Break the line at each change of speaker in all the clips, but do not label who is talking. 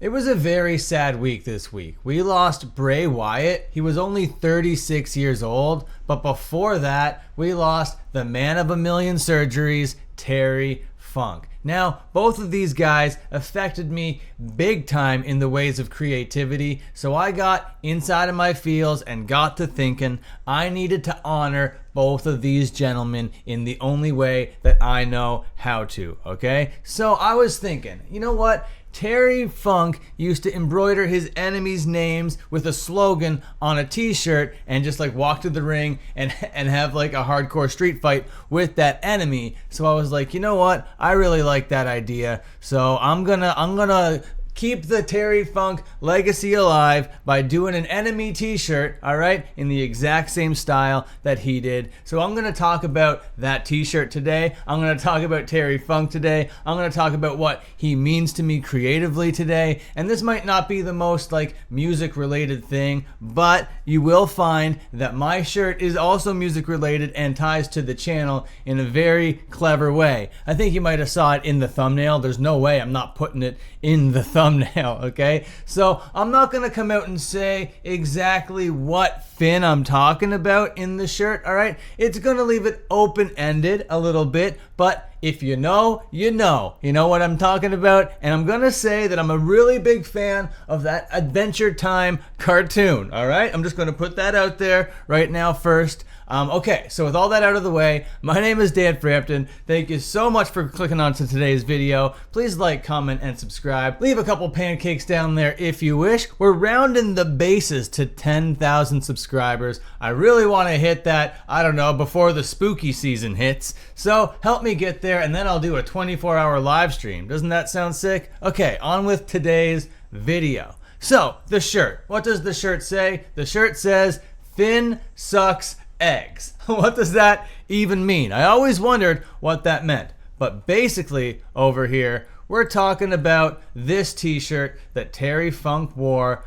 It was a very sad week this week. We lost Bray Wyatt. He was only 36 years old, but before that, we lost the man of a million surgeries, Terry Funk. Now, both of these guys affected me big time in the ways of creativity, so I got inside of my feels and got to thinking I needed to honor both of these gentlemen in the only way that I know how to, okay? So I was thinking, you know what? Terry Funk used to embroider his enemies' names with a slogan on a t-shirt and just like walk to the ring and have like a hardcore street fight with that enemy. So I was like, you know what? I really like that idea. So I'm gonna keep the Terry Funk legacy alive by doing an enemy t-shirt, all right, in the exact same style that he did. So I'm going to talk about that t-shirt today. I'm going to talk about Terry Funk today. I'm going to talk about what he means to me creatively today. And this might not be the most like music related thing, but you will find that my shirt is also music related and ties to the channel in a very clever way. I think you might have saw it in the thumbnail. There's no way I'm not putting it in the thumbnail, okay? So I'm not gonna come out and say exactly what fin I'm talking about in the shirt, all right? It's gonna leave it open-ended a little bit, but if you know, you know. You know what I'm talking about? And I'm gonna say that I'm a really big fan of that Adventure Time cartoon, all right? I'm just gonna put that out there right now first. Okay, so with all that out of the way, my name is Dan Frampton. Thank you so much for clicking on to today's video. Please like, comment, and subscribe. Leave a couple pancakes down there if you wish. We're rounding the bases to 10,000 subscribers. I really want to hit that, I don't know, before the spooky season hits. So help me get there, and then I'll do a 24-hour live stream. Doesn't that sound sick? Okay, on with today's video. So, the shirt. What does the shirt say? The shirt says, Finn sucks eggs. What does that even mean? I always wondered what that meant. But basically, over here, we're talking about this t-shirt that Terry Funk wore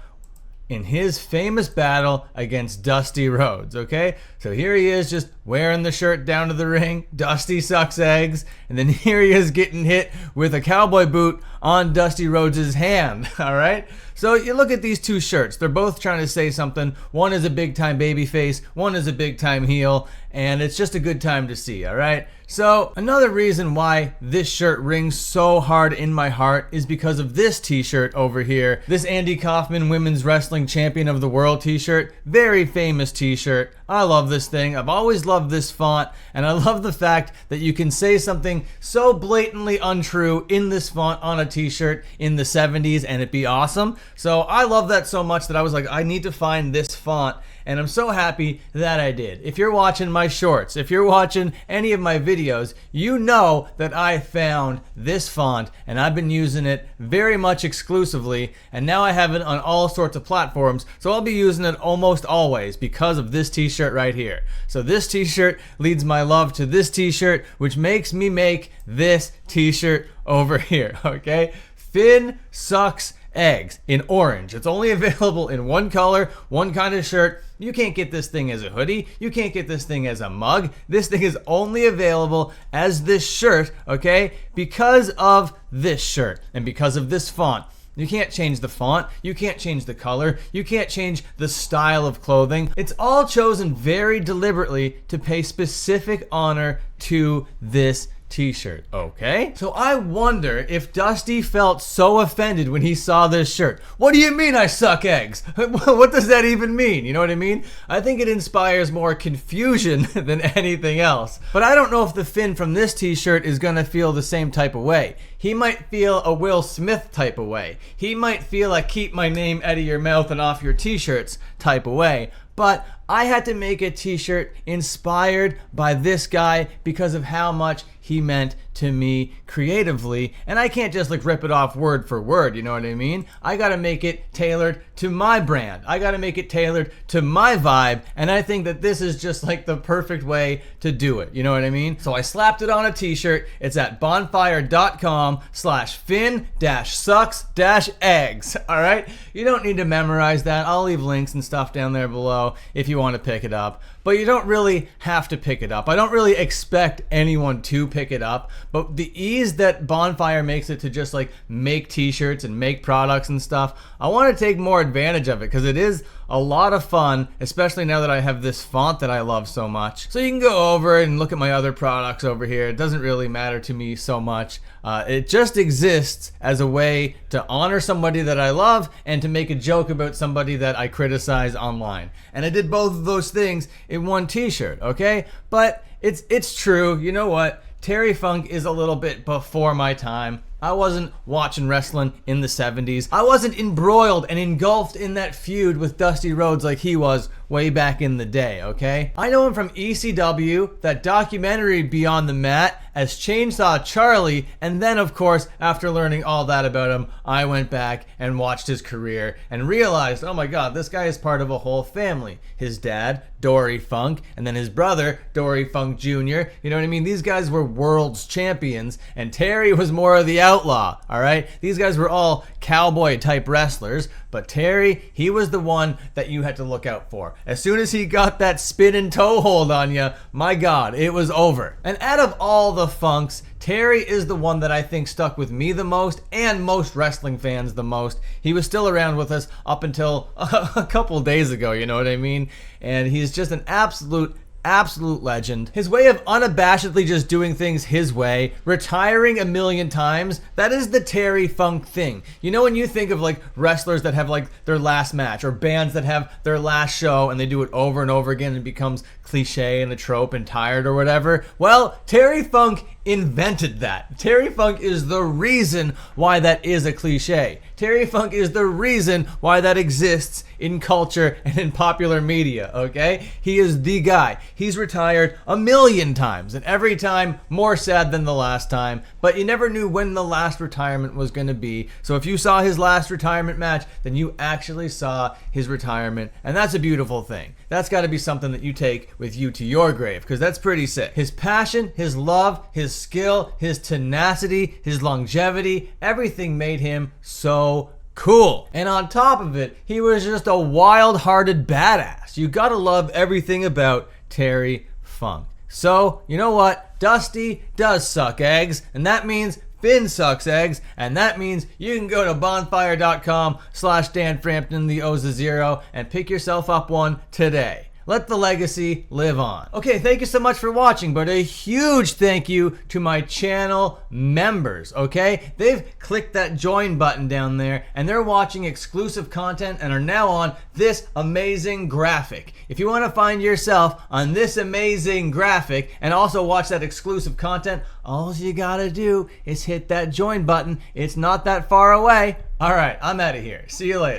in his famous battle against Dusty Rhodes, okay? So here he is just wearing the shirt down to the ring, Dusty sucks eggs, and then here he is getting hit with a cowboy boot on Dusty Rhodes' hand, all right? So you look at these two shirts. They're both trying to say something. One is a big-time babyface, one is a big-time heel, and it's just a good time to see, all right? So another reason why this shirt rings so hard in my heart is because of this t-shirt over here. This Andy Kaufman Women's Wrestling Champion of the World t-shirt. Very famous t-shirt. I love this thing. I've always loved this font, and I love the fact that you can say something so blatantly untrue in this font on a t-shirt in the 70s and it be awesome. So I love that so much that I was like, I need to find this font, and I'm so happy that I did. If you're watching my shorts, if you're watching any of my videos, you know that I found this font and I've been using it very much exclusively, and now I have it on all sorts of platforms, so I'll be using it almost always because of this t-shirt right here. So this t-shirt leads my love to this t-shirt, which makes me make this t-shirt over here, okay? Finn sucks eggs in orange. It's only available in one color, one kind of shirt. You can't get this thing as a hoodie. You can't get this thing as a mug. This thing is only available as this shirt, okay? Because of this shirt and because of this font. You can't change the font. You can't change the color. You can't change the style of clothing. It's all chosen very deliberately to pay specific honor to this t-shirt, okay? So I wonder if Dusty felt so offended when he saw this shirt. What do you mean I suck eggs? What does that even mean? You know what I mean? I think it inspires more confusion than anything else. But I don't know if the Finn from this t-shirt is gonna feel the same type of way. He might feel a Will Smith type of way. He might feel a keep my name out of your mouth and off your t-shirts type of way. But I had to make a t-shirt inspired by this guy because of how much he meant to me creatively, and I can't just like rip it off word for word, you know what I mean? I gotta make it tailored to my brand. I gotta make it tailored to my vibe, and I think that this is just like the perfect way to do it, you know what I mean? So I slapped it on a t-shirt. It's at bonfire.com/Finn-sucks-eggs, all right? You don't need to memorize that. I'll leave links and stuff down there below if you want to pick it up, but you don't really have to pick it up. I don't really expect anyone to pick pick it up. But the ease that Bonfire makes it to just like make t-shirts and make products and stuff, I want to take more advantage of it because it is a lot of fun, especially now that I have this font that I love so much. So you can go over and look at my other products over here. It doesn't really matter to me so much. It just exists as a way to honor somebody that I love and to make a joke about somebody that I criticize online. And I did both of those things in one t-shirt, okay? But it's true. You know what? Terry Funk is a little bit before my time. I wasn't watching wrestling in the 70s. I wasn't embroiled and engulfed in that feud with Dusty Rhodes like he was way back in the day, okay? I know him from ECW, that documentary Beyond the Mat, as Chainsaw Charlie, and then of course, after learning all that about him, I went back and watched his career and realized, oh my god, this guy is part of a whole family. His dad, Dory Funk, and then his brother, Dory Funk Jr. You know what I mean? These guys were world's champions, and Terry was more of the outlaw, all right? These guys were all cowboy type wrestlers, but Terry, he was the one that you had to look out for. As soon as he got that spin and toe hold on you, my god, it was over. And out of all the Funks, Terry is the one that I think stuck with me the most and most wrestling fans the most. He was still around with us up until a couple days ago, you know what I mean? And he's just an absolute legend. His way of unabashedly just doing things his way, retiring a million times, that is the Terry Funk thing. You know, when you think of like wrestlers that have like their last match or bands that have their last show and they do it over and over again and it becomes cliche and a trope and tired or whatever, well, Terry Funk invented that. Terry Funk is the reason why that is a cliche. Terry Funk is the reason why that exists in culture and in popular media, okay? He is the guy. He's retired a million times, and every time more sad than the last time, but you never knew when the last retirement was going to be. So if you saw his last retirement match, then you actually saw his retirement, and that's a beautiful thing. That's got to be something that you take with you to your grave, because that's pretty sick. His passion, his love, his skill, his tenacity, his longevity, everything made him so cool. And on top of it, he was just a wild-hearted badass. You gotta love everything about Terry Funk. So, you know what? Dusty does suck eggs, and that means Finn sucks eggs, and that means you can go to bonfire.com/Dan Frampton, the O's a zero, and pick yourself up one today. Let the legacy live on. Okay, thank you so much for watching, but a huge thank you to my channel members, okay? They've clicked that join button down there, and they're watching exclusive content and are now on this amazing graphic. If you want to find yourself on this amazing graphic and also watch that exclusive content, all you gotta do is hit that join button. It's not that far away. All right, I'm out of here. See you later.